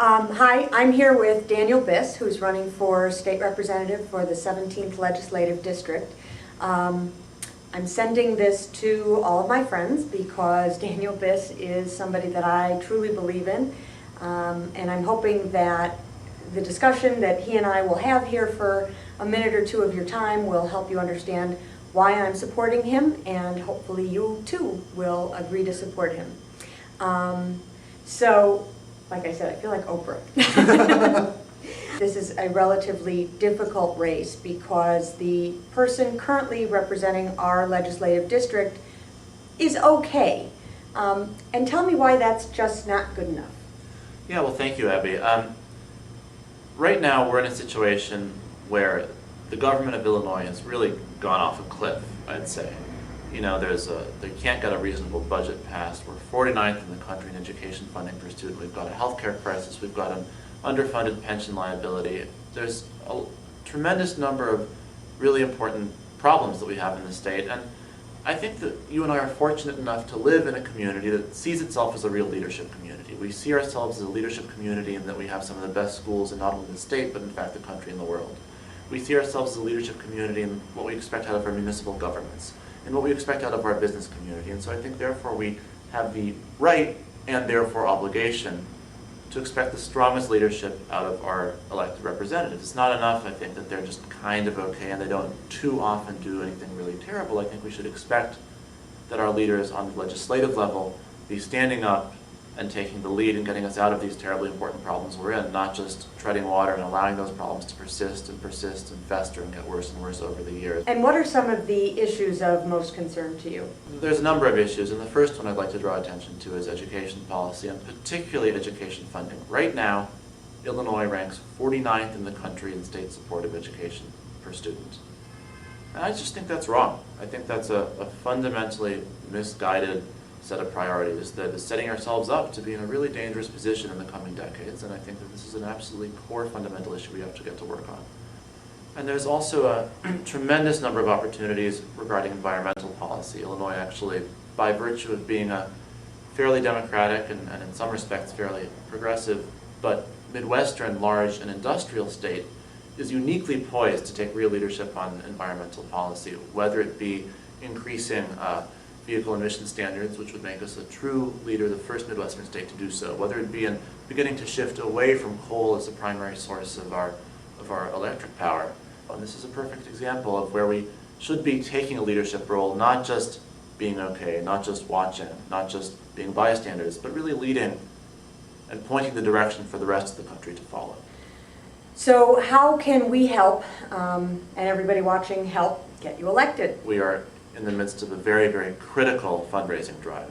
Hi, I'm here with Daniel Biss, who's running for state representative for the 17th Legislative District. I'm sending this to all of my friends because Daniel Biss is somebody that I truly believe in, and I'm hoping that the discussion that he and I will have here for a minute or two of your time will help you understand why I'm supporting him, and hopefully you too will agree to support him. Like I said, I feel like Oprah. This is a relatively difficult race because the person currently representing our legislative district is okay. And tell me why that's just not good enough. Yeah, well, thank you, Abby. Right now, we're in a situation where the government of Illinois has really gone off a cliff, I'd say. You know, they can't get a reasonable budget passed. We're 49th in the country in education funding per student. We've got a healthcare crisis. We've got an underfunded pension liability. There's a tremendous number of really important problems that we have in the state. And I think that you and I are fortunate enough to live in a community that sees itself as a real leadership community. We see ourselves as a leadership community in that we have some of the best schools in not only the state, but in fact the country and the world. We see ourselves as a leadership community in what we expect out of our municipal governments, and what we expect out of our business community. And so I think therefore we have the right and therefore obligation to expect the strongest leadership out of our elected representatives. It's not enough, I think, that they're just kind of okay and they don't too often do anything really terrible. I think we should expect that our leaders on the legislative level be standing up and taking the lead in getting us out of these terribly important problems we're in, not just treading water and allowing those problems to persist and fester and get worse and worse over the years. And what are some of the issues of most concern to you? There's a number of issues, and the first one I'd like to draw attention to is education policy, and particularly education funding. Right now, Illinois ranks 49th in the country in state support of education per student. And I just think that's wrong. I think that's a fundamentally misguided set of priorities that is setting ourselves up to be in a really dangerous position in the coming decades, and I think that this is an absolutely core fundamental issue we have to get to work on. And there's also a tremendous number of opportunities regarding environmental policy. Illinois actually, by virtue of being a fairly democratic and in some respects fairly progressive, but Midwestern, large and industrial state, is uniquely poised to take real leadership on environmental policy, whether it be increasing vehicle emission standards, which would make us a true leader, the first Midwestern state to do so, whether it be in beginning to shift away from coal as the primary source of our electric power. And this is a perfect example of where we should be taking a leadership role, not just being okay, not just watching, not just being bystanders, but really leading and pointing the direction for the rest of the country to follow. So how can we help, and everybody watching, help get you elected? We are in the midst of a very, very critical fundraising drive.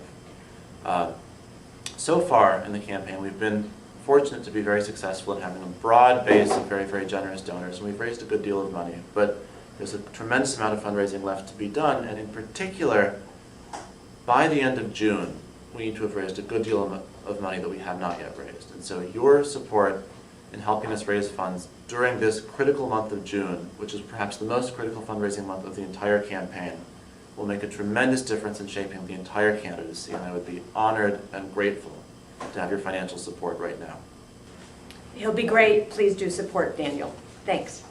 So far in the campaign, we've been fortunate to be very successful in having a broad base of very, very generous donors, and we've raised a good deal of money. But there's a tremendous amount of fundraising left to be done, and in particular, by the end of June, we need to have raised a good deal of money that we have not yet raised. And so your support in helping us raise funds during this critical month of June, which is perhaps the most critical fundraising month of the entire campaign, will make a tremendous difference in shaping the entire candidacy, and I would be honored and grateful to have your financial support right now. He'll be great. Please do support Daniel. Thanks.